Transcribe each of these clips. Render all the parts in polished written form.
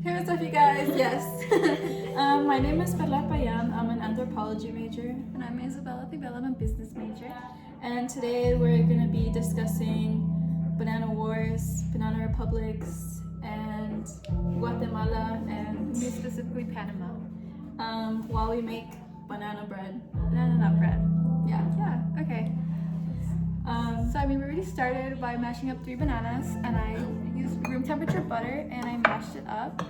Hey, what's up, you guys? Yes. My name is Perla. I'm an anthropology major. And I'm Isabella. I'm a business major. And today we're going to be discussing banana wars, banana republics, and Guatemala, and more specifically Panama. While we make banana bread. Banana nut bread. Yeah. Yeah, okay. So we already started by mashing up 3 bananas, and I used room temperature butter and I mashed it up.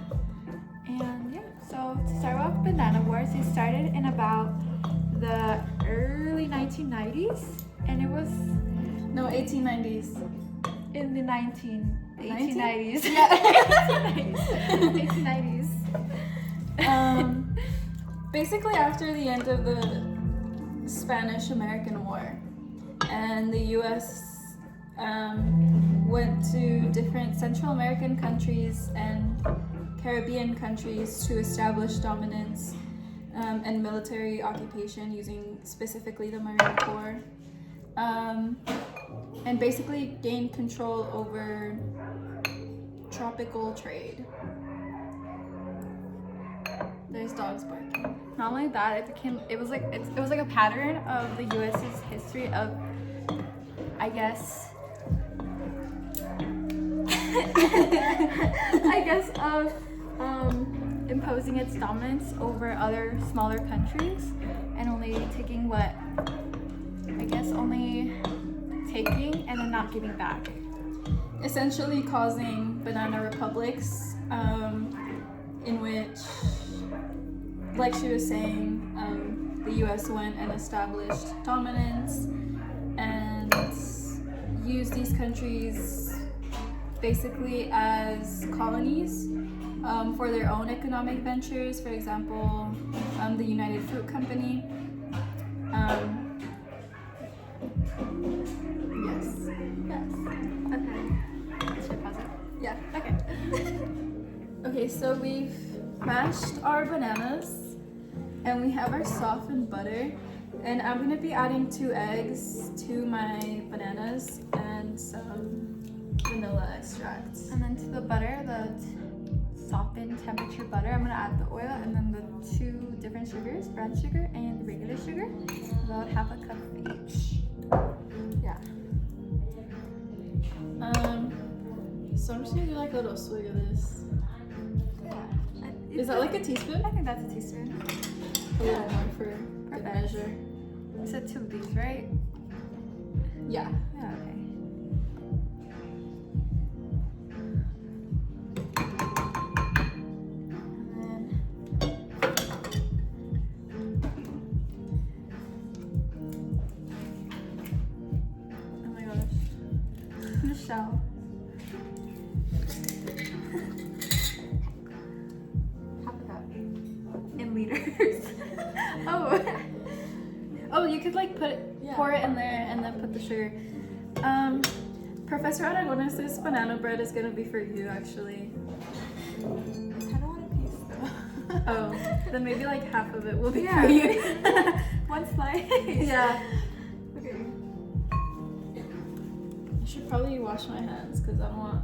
And yeah, so to start off banana wars, it started in about the early 1990s, and it was No, 1890s. in the 1890s. Yeah. 1890s. Basically after the end of the Spanish-American War, and the U.S. Went to different Central American countries and Caribbean countries to establish dominance and military occupation using specifically the Marine Corps, and basically gained control over tropical trade. There's dogs barking. Not only that, it was like a pattern of the U.S.'s history of, I guess, of imposing its dominance over other smaller countries, and only taking and then not giving back. Essentially causing banana republics, in which, like she was saying, the U.S. went and established dominance and used these countries basically as colonies for their own economic ventures. For example, the United Fruit Company. Yes. Okay. Should I pause it? Yeah. Okay. Okay, so we've mashed our bananas and we have our softened butter, and I'm gonna be adding 2 eggs to my bananas and some vanilla extract. And then to the butter, the softened temperature butter, I'm gonna add the oil and then the 2 different sugars, brown sugar and regular sugar, about half a cup of each. Yeah. So I'm just gonna do like a little swig of this. Yeah. Is that like a teaspoon? I think that's a teaspoon. A little more for good Perfect. measure. You said 2 of these, right? Yeah. Yeah, okay. Oh my gosh. Michelle. Half a cup. In liters. Oh. Oh, you could like pour it in there and then put the sugar. Professor Aragones, this banana bread is gonna be for you actually. I don't want a piece though. Oh, then maybe like half of it will be Yeah. for you. One slice. Yeah. Okay. I should probably wash my hands because I don't want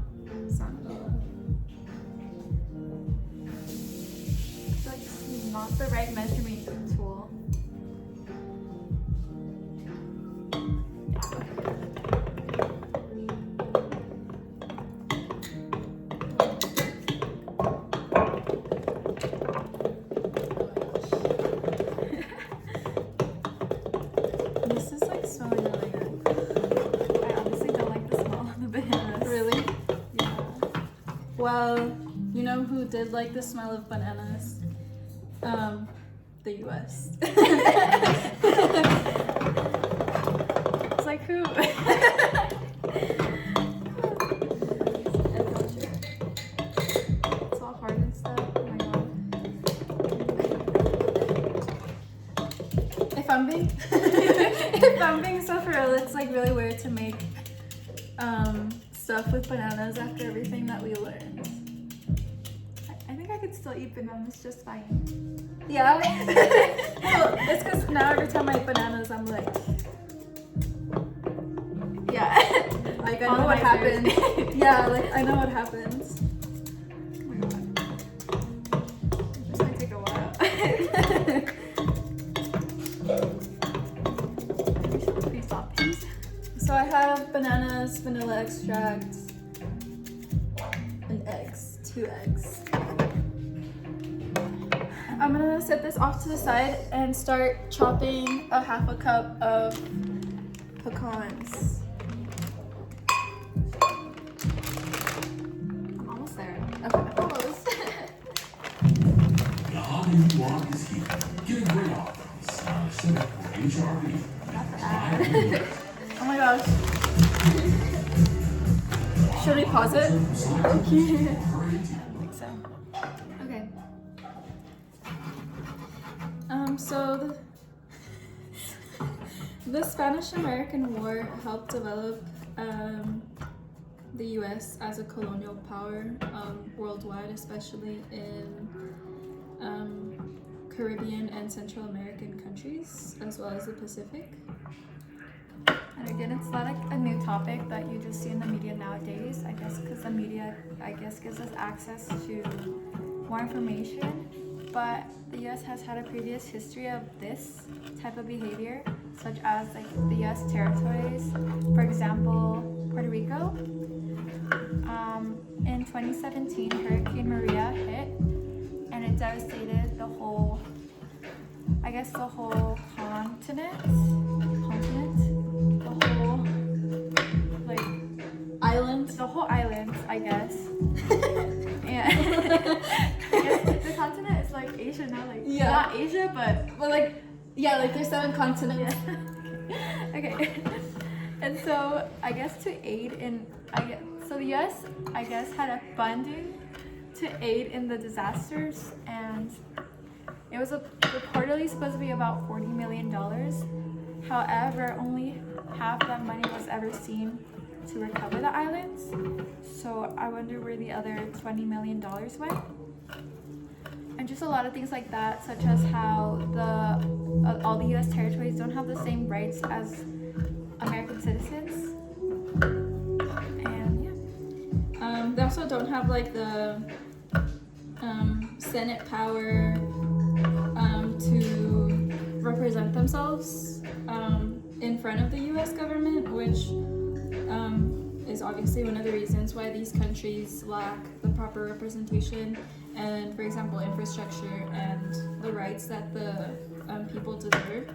salmonella. It's like not the right measurement tool. This is like smelling really good. I honestly don't like the smell of the bananas. Really? Yeah. Well, you know who did like the smell of bananas? The US. It's like who? It's all hard and stuff. Oh my god. If I'm being so for real, it's like really weird to make stuff with bananas after everything that we learned. I think I could still eat bananas just fine. Yeah. Well, it's because now every time I eat bananas, I'm like, Yeah. like I know what happens. Yeah, like I know what happens. Oh my god. have bananas, vanilla extract, and eggs. 2 eggs. I'm gonna set this off to the side and start chopping a half a cup of pecans. I'm almost there. Okay, almost. The hobby you want is here. Get a great offers. Set up for HRV. Oh my gosh. Should we pause it? I think so. Okay. So the Spanish-American War helped develop the U.S. as a colonial power worldwide, especially in Caribbean and Central American countries, as well as the Pacific. And again, it's not like a new topic that you just see in the media nowadays. I guess because the media, gives us access to more information. But the U.S. has had a previous history of this type of behavior, such as like the U.S. territories, for example, Puerto Rico. In 2017, Hurricane Maria hit, and it devastated the whole continent, the whole island, I guess. And I guess the continent is like Asia now, not Asia, but like there's 7 continents. Yeah. Okay. And so I guess to aid in, so the U.S. had a funding to aid in the disasters, and it was reportedly supposed to be about $40 million. However, only half that money was ever seen to recover the islands. So I wonder where the other $20 million went. And just a lot of things like that, such as how all the U.S. territories don't have the same rights as American citizens. And yeah. They also don't have like the Senate power to represent themselves in front of the U.S. government, which is obviously one of the reasons why these countries lack the proper representation and, for example, infrastructure and the rights that the people deserve.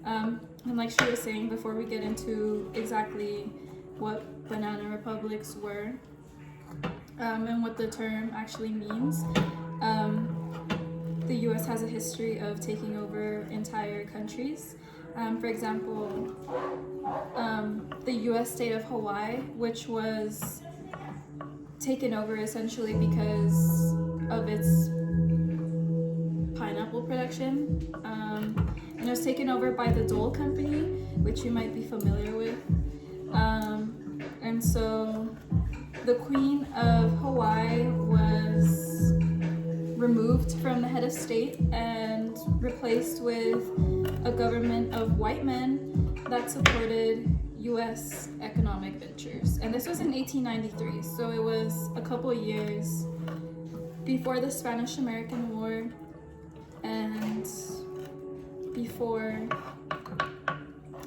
And like she was saying, before we get into exactly what banana republics were and what the term actually means, the U.S. has a history of taking over entire countries. For example, the U.S. state of Hawaii, which was taken over essentially because of its pineapple production. And it was taken over by the Dole Company, which you might be familiar with. And so the Queen of Hawaii was removed from the head of state and replaced with a government of white men that supported U.S. economic ventures. And this was in 1893, so it was a couple years before the Spanish-American War and before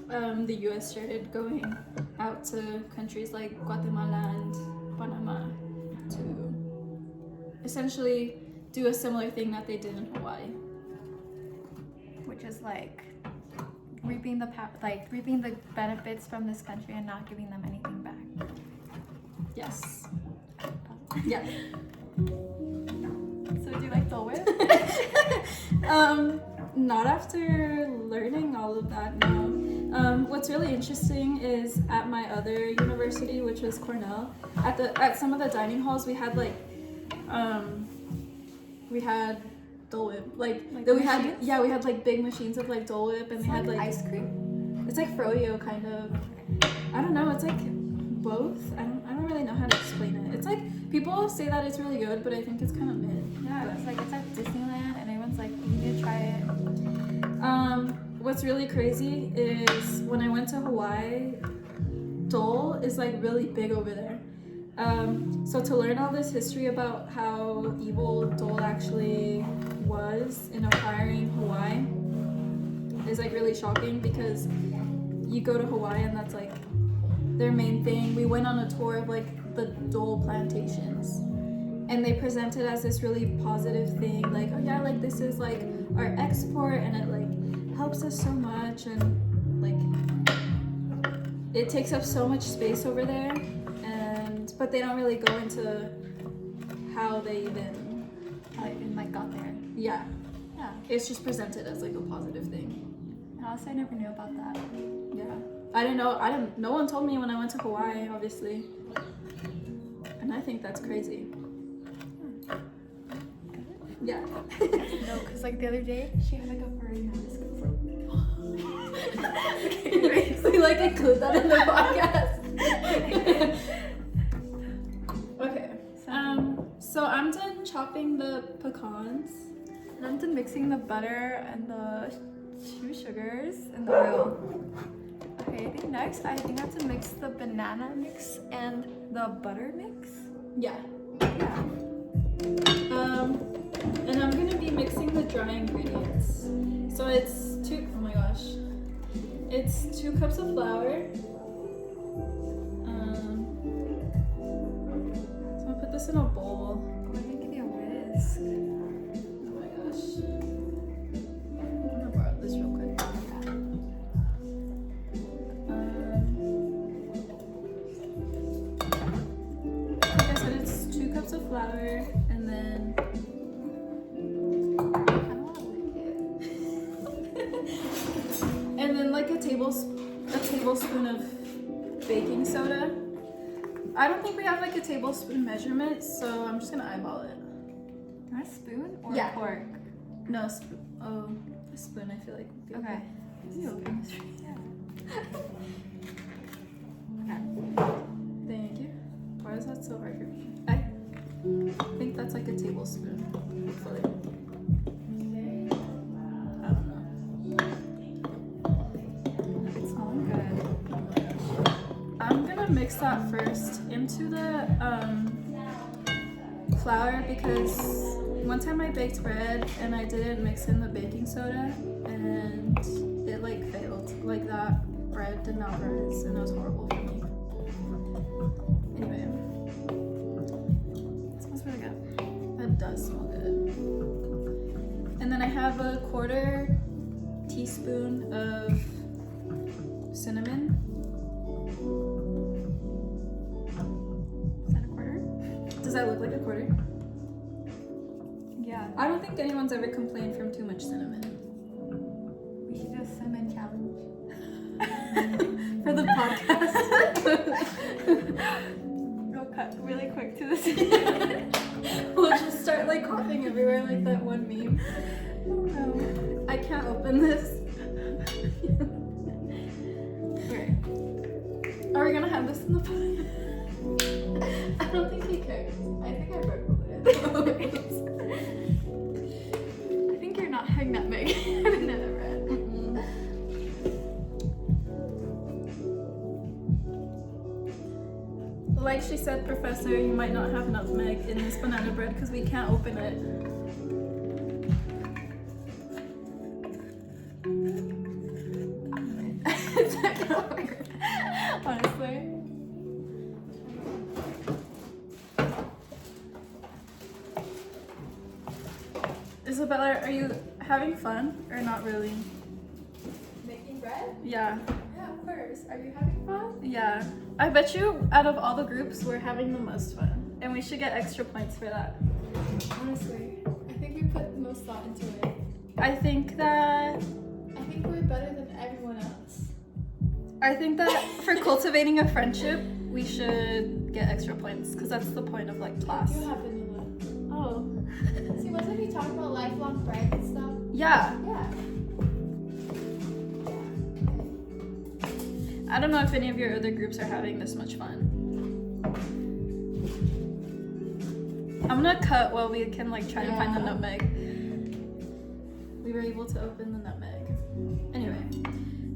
the U.S. started going out to countries like Guatemala and Panama to essentially do a similar thing that they did in Hawaii, which is like reaping the benefits from this country and not giving them anything back. Yes. Yeah. So do you like Dole Whip? Not after learning all of that, no. What's really interesting is at my other university, which was Cornell, at some of the dining halls we had Dole Whip, we had like big machines of like Dole Whip, and it's they had like ice cream. It's like froyo kind of. I don't know. It's like both. I don't really know how to explain it. It's like people say that it's really good, but I think it's kind of mid. Yeah, it's at Disneyland, and everyone's like, you need to try it. What's really crazy is when I went to Hawaii, Dole is like really big over there. So to learn all this history about how evil Dole actually was in acquiring Hawaii is like really shocking, because you go to Hawaii and that's like their main thing. We went on a tour of like the Dole plantations, and they present it as this really positive thing, like, oh yeah, like this is like our export, and it like helps us so much, and like it takes up so much space over there, and but they don't really go into how they even like got there. Yeah, Yeah. it's just presented as like a positive thing. And also, I never knew about that. Yeah, I didn't know. No one told me when I went to Hawaii, obviously, and I think that's crazy. Yeah. No, because like the other day, she had like a furry mask. Okay, We like include that in the podcast. Okay. So I'm done chopping the pecans. And I'm done mixing the butter and the 2 sugars and the oil. Okay, I think next I have to mix the banana mix and the butter mix. Yeah. And I'm gonna be mixing the dry ingredients. So it's 2 cups of flour. So I'll put this in a bowl. Oh, I didn't give you a whisk. Oh my gosh. I'm gonna borrow this real quick. Like I said, it's 2 cups of flour, and then I don't want to lick it. and then like a tablespoon of baking soda. I don't think we have like a tablespoon measurement, so I'm just gonna eyeball it. A spoon or Yeah. a fork? No, a spoon. I feel like would be Okay. Is it open? Yeah. Okay. Thank you. Why is that so hard for me? I think that's like a tablespoon. Hopefully. I don't know. It's smelling good. Oh my gosh. I'm gonna mix that first into the flour, because one time I baked bread and I didn't mix in the baking soda, and it like failed. Like that bread did not rise, and it was horrible for me. Anyway, It smells really good. that does smell good. And then I have a 1/4 teaspoon of cinnamon. Is that a 1/4? Does that look like a 1/4? Yeah. I don't think anyone's ever complained from too much cinnamon. We should do a cinnamon challenge. For the podcast. We'll cut really quick to this. We'll just start like coughing everywhere like that one meme. Oh, I can't open this. Okay. Are we gonna have this in the podcast? I don't think he cares. I think I broke it. I think you're not having that big. I've never read. Like she said, Professor, you might not have nutmeg in this banana bread because we can't open it. It's not gonna work. Honestly. Isabella, are you having fun or not really? Making bread? Yeah. Yeah, of course. Are you having fun? Yeah. I bet you out of all the groups, we're having the most fun. And we should get extra points for that. Honestly, I think we put the most thought into it. I think that we're better than everyone else. for cultivating a friendship, we should get extra points because that's the point of like class. You have vanilla. Oh. See, wasn't we talking about lifelong bread and stuff? Yeah. Yeah. I don't know if any of your other groups are having this much fun. I'm gonna cut while we can like try to find the nutmeg. We were able to open the nutmeg. Anyway,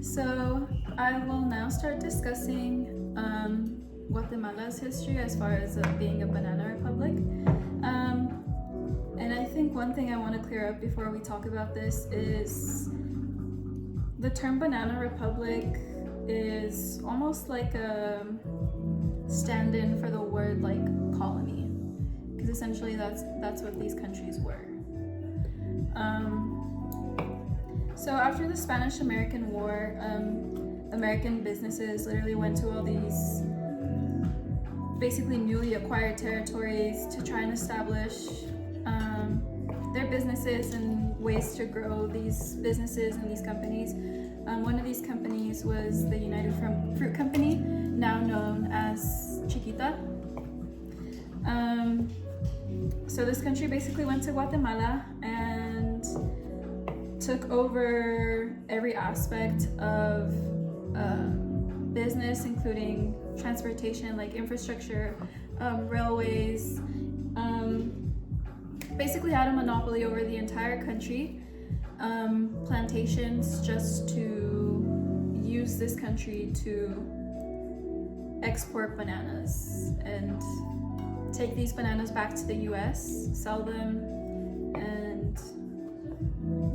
so I will now start discussing Guatemala's history as far as being a banana republic. And I think one thing I want to clear up before we talk about this is the term banana republic is almost like a stand-in for the word like colony, because essentially that's what these countries were. So after the Spanish-American War, American businesses literally went to all these basically newly acquired territories to try and establish their businesses and ways to grow these businesses and these companies. One of these companies was the United Fruit Company, now known as Chiquita. So this country basically went to Guatemala and took over every aspect of business, including transportation, like infrastructure, railways, basically had a monopoly over the entire country. Plantations, just to use this country to export bananas and take these bananas back to the US, sell them, and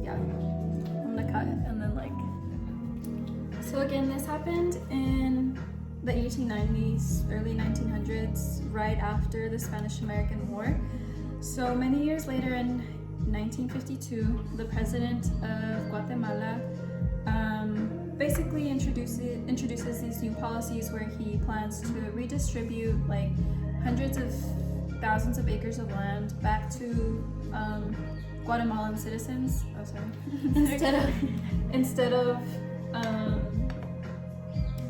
yeah, I'm gonna cut and then like. So again, this happened in the 1890s, early 1900s, right after the Spanish-American War. So many years later, in 1952, the president of Guatemala basically introduces these new policies where he plans to redistribute like hundreds of thousands of acres of land back to Guatemalan citizens. Oh, sorry. instead of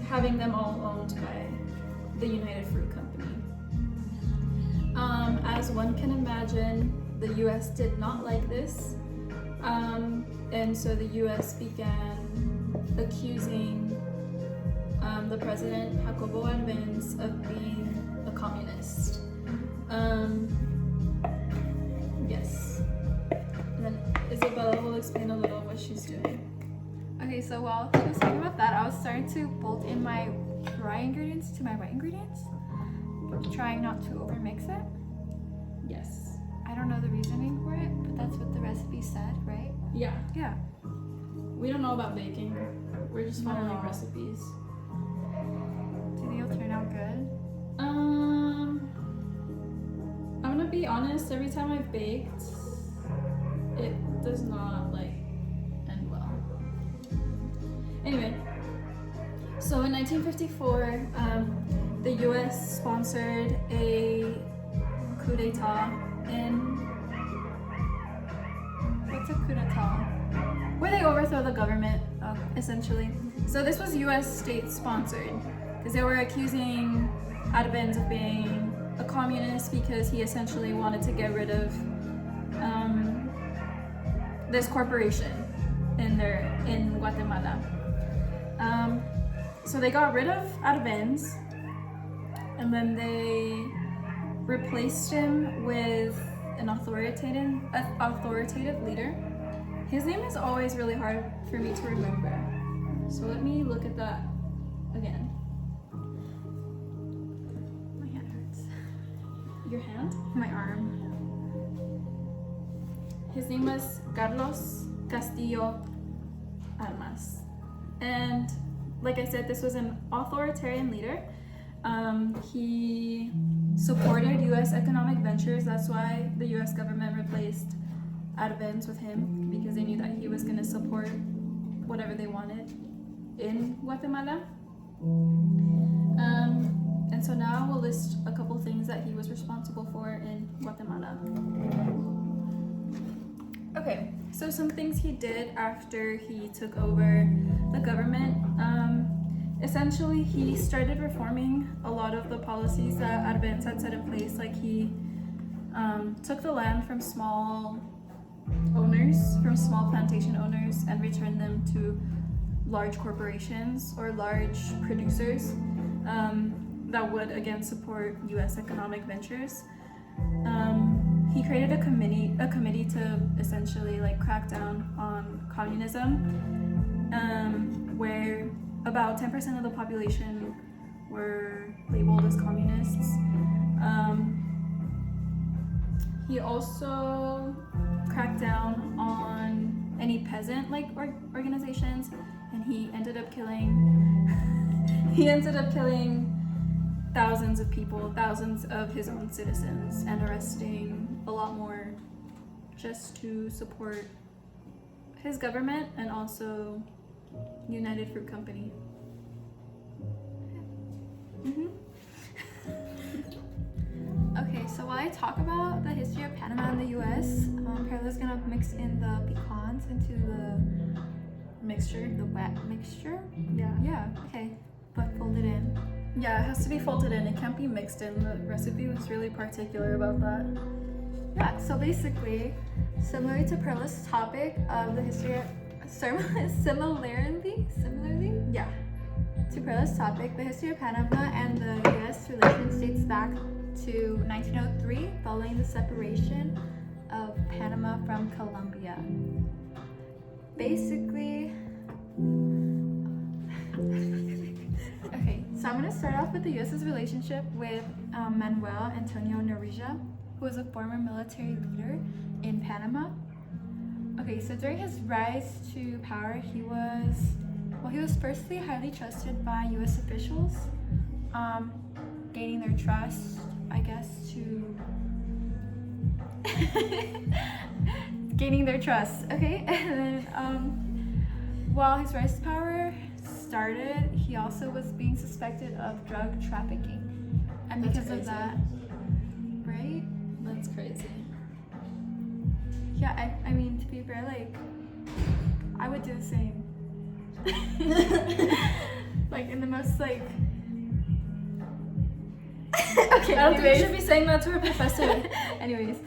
having them all owned by the United Fruit Company. As one can imagine, the U.S. did not like this, and so the U.S. began accusing the president, Jacobo Arbenz, of being a communist. Yes. And then Isabella will explain a little what she's doing. Okay, so while she was talking about that, I was starting to bolt in my dry ingredients to my wet ingredients, trying not to overmix it. Yes. I don't know the reasoning for it, but that's what the recipe said, right? Yeah. Yeah. We don't know about baking. We're just following No. recipes. Do you think it'll turn out good? I'm gonna be honest, every time I've baked, it does not like end well. Anyway, so in 1954, the US sponsored a coup d'etat in... What's a coup d'etat? where they overthrow the government, essentially. So this was US state sponsored, because they were accusing Arbenz of being a communist because he essentially wanted to get rid of this corporation in Guatemala. So they got rid of Arbenz, and then they replaced him with an authoritative leader. His name is always really hard for me to remember, so let me look at that again. My hand hurts. Your hand? My arm. His name was Carlos Castillo Armas. And like I said, this was an authoritarian leader. He supported US economic ventures. That's why the US government replaced Arbenz with him, because they knew that he was going to support whatever they wanted in Guatemala. And so now we'll list a couple things that he was responsible for in Guatemala. Okay, so some things he did after he took over the government. Essentially, he started reforming a lot of the policies that Arbenz had set in place. Like he took the land from small plantation owners, and returned them to large corporations or large producers that would again support U.S. economic ventures. He created a committee to essentially like crack down on communism, where about 10% of the population were labeled as communists. He also cracked down on any peasant like organizations, and he ended up killing thousands of people, thousands of his own citizens, and arresting a lot more just to support his government and also United Fruit Company. Okay, so while I talk about the history of Panama and the U.S., Perla's gonna mix in the pecans into the Mixture. the wet mixture. Yeah. Yeah. Okay, but fold it in. Yeah, it has to be folded in. It can't be mixed in. The recipe was really particular about that. Yeah. So basically, similar to Perla's topic of the history, similarly. Yeah. To Perla's topic, the history of Panama and the U.S. relations dates back to 1903, following the separation of Panama from Colombia. Basically, okay, so I'm going to start off with the U.S.'s relationship with Manuel Antonio Noriega, who was a former military leader in Panama. Okay, so during his rise to power, he was firstly highly trusted by U.S. officials, gaining their trust, I guess, gaining their trust, okay? And then while his rise to power started, he also was being suspected of drug trafficking. And That's because of crazy. that, right? That's crazy. Yeah, I mean, to be fair, like, I would do the same. Like, in the most, like... Okay, I don't think you anyways. should be saying that to a professor. Anyways,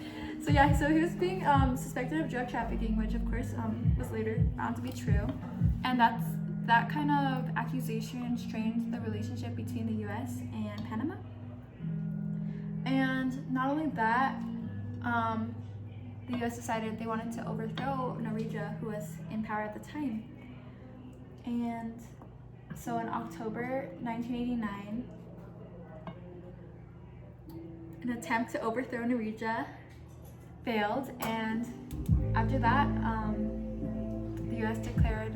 so yeah, so he was being suspected of drug trafficking, which of course was later found to be true, and that kind of accusation strained the relationship between the U.S. and Panama. And not only that, the U.S. decided they wanted to overthrow Noriega, who was in power at the time. And so in October 1989, an attempt to overthrow Noriega failed, and after that, the U.S. declared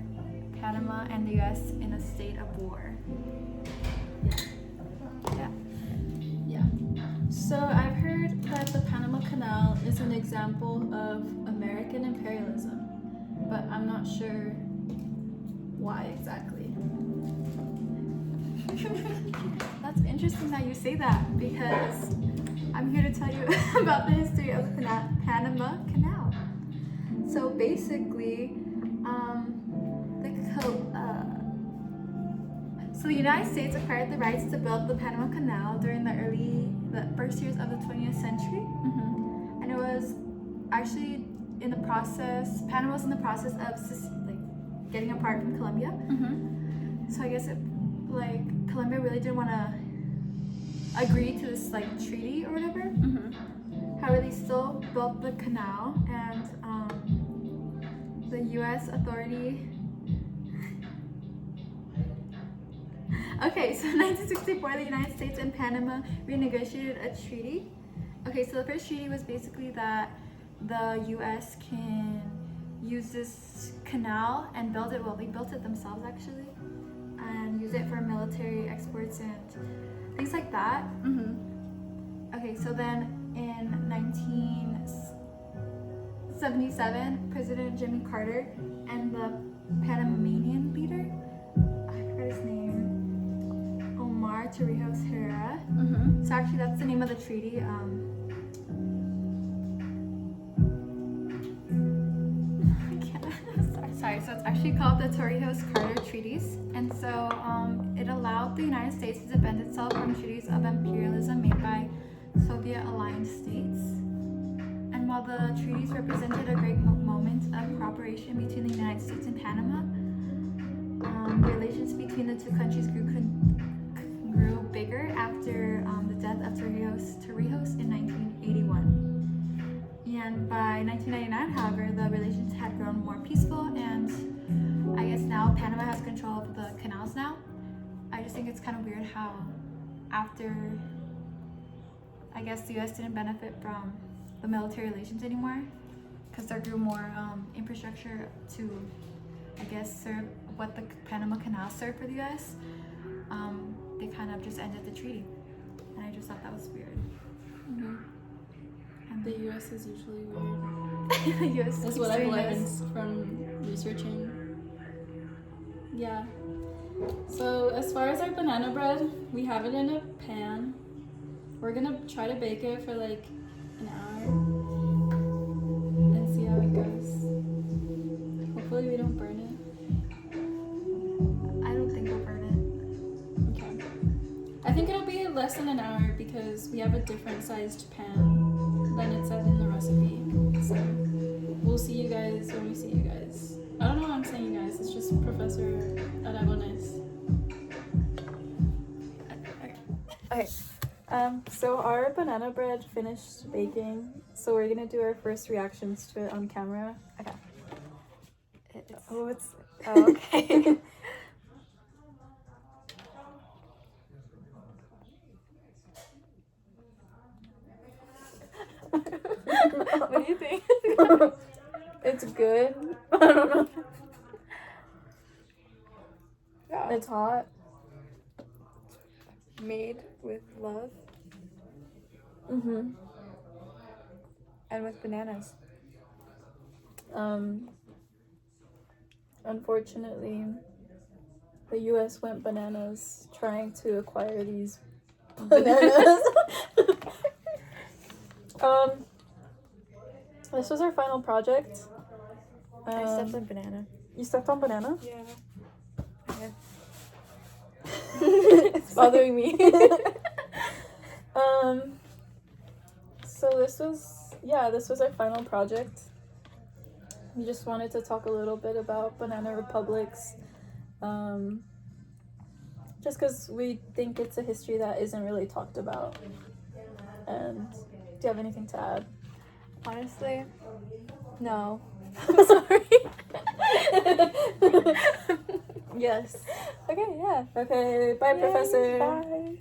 Panama and the U.S. in a state of war. Yeah. Yeah. So I've heard that the Panama Canal is an example of American imperialism, but I'm not sure why exactly. That's interesting that you say that, because I'm here to tell you about the history of the Panama Canal. So basically, so the United States acquired the rights to build the Panama Canal during the first years of the 20th century, and it was actually in the process. Panama was in the process of getting apart from Colombia. So I guess Colombia really didn't want to agree to this treaty or whatever. However, they still built the canal, and the U.S. authority. Okay, so in 1964, the United States and Panama renegotiated a treaty. Okay, so the first treaty was basically that the U.S. can use this canal and build it. Well, they built it themselves actually, and use it for military exports and things like that. Okay, so then in 1977, President Jimmy Carter and the Panamanian leader, I forgot his name, Torrijos Herrera. So actually, that's the name of the treaty. Sorry, so it's actually called the Torrijos-Carter Treaties, and so it allowed the United States to defend itself from treaties of imperialism made by Soviet-aligned states. And while the treaties represented a great moment of cooperation between the United States and Panama, relations between the two countries grew bigger after the death of Torrijos in 1981. And by 1999, however, the relations had grown more peaceful, and I guess now Panama has control of the canals now. I just think it's kind of weird how after, I guess, the U.S. didn't benefit from the military relations anymore. because there grew more infrastructure to, I guess, serve what the Panama Canal served for the U.S., they kind of just ended the treaty. And I just thought that was weird. Mm-hmm. And The U.S. is usually weird. the U.S. That's keeps what I've doing learned this. from researching. Yeah. So as far as our banana bread, we have it in a pan. We're gonna try to bake it for like an hour and see how it goes. Hopefully we don't burn it. I don't think we'll burn Okay. I think it'll be less than an hour because we have a different sized pan than it said in the recipe. So we'll see you guys when we see you guys. I don't know why I'm saying you guys, it's just Professor Aragones. Okay. So our banana bread finished baking, so we're gonna do our first reactions to it on camera. Okay. Oh, okay. What do you think? It's good. I don't know. Yeah. It's hot. Made with love Mm-hmm. and with bananas. Unfortunately, the U.S. went bananas trying to acquire these bananas. This was our final project. I stepped on banana. You stepped on banana? Yeah. It's bothering me. So this was our final project. We just wanted to talk a little bit about banana republics, just because we think it's a history that isn't really talked about. And do you have anything to add? Honestly, no. Sorry. Yes. Okay, yeah. Okay, bye, Yay, Professor. Bye.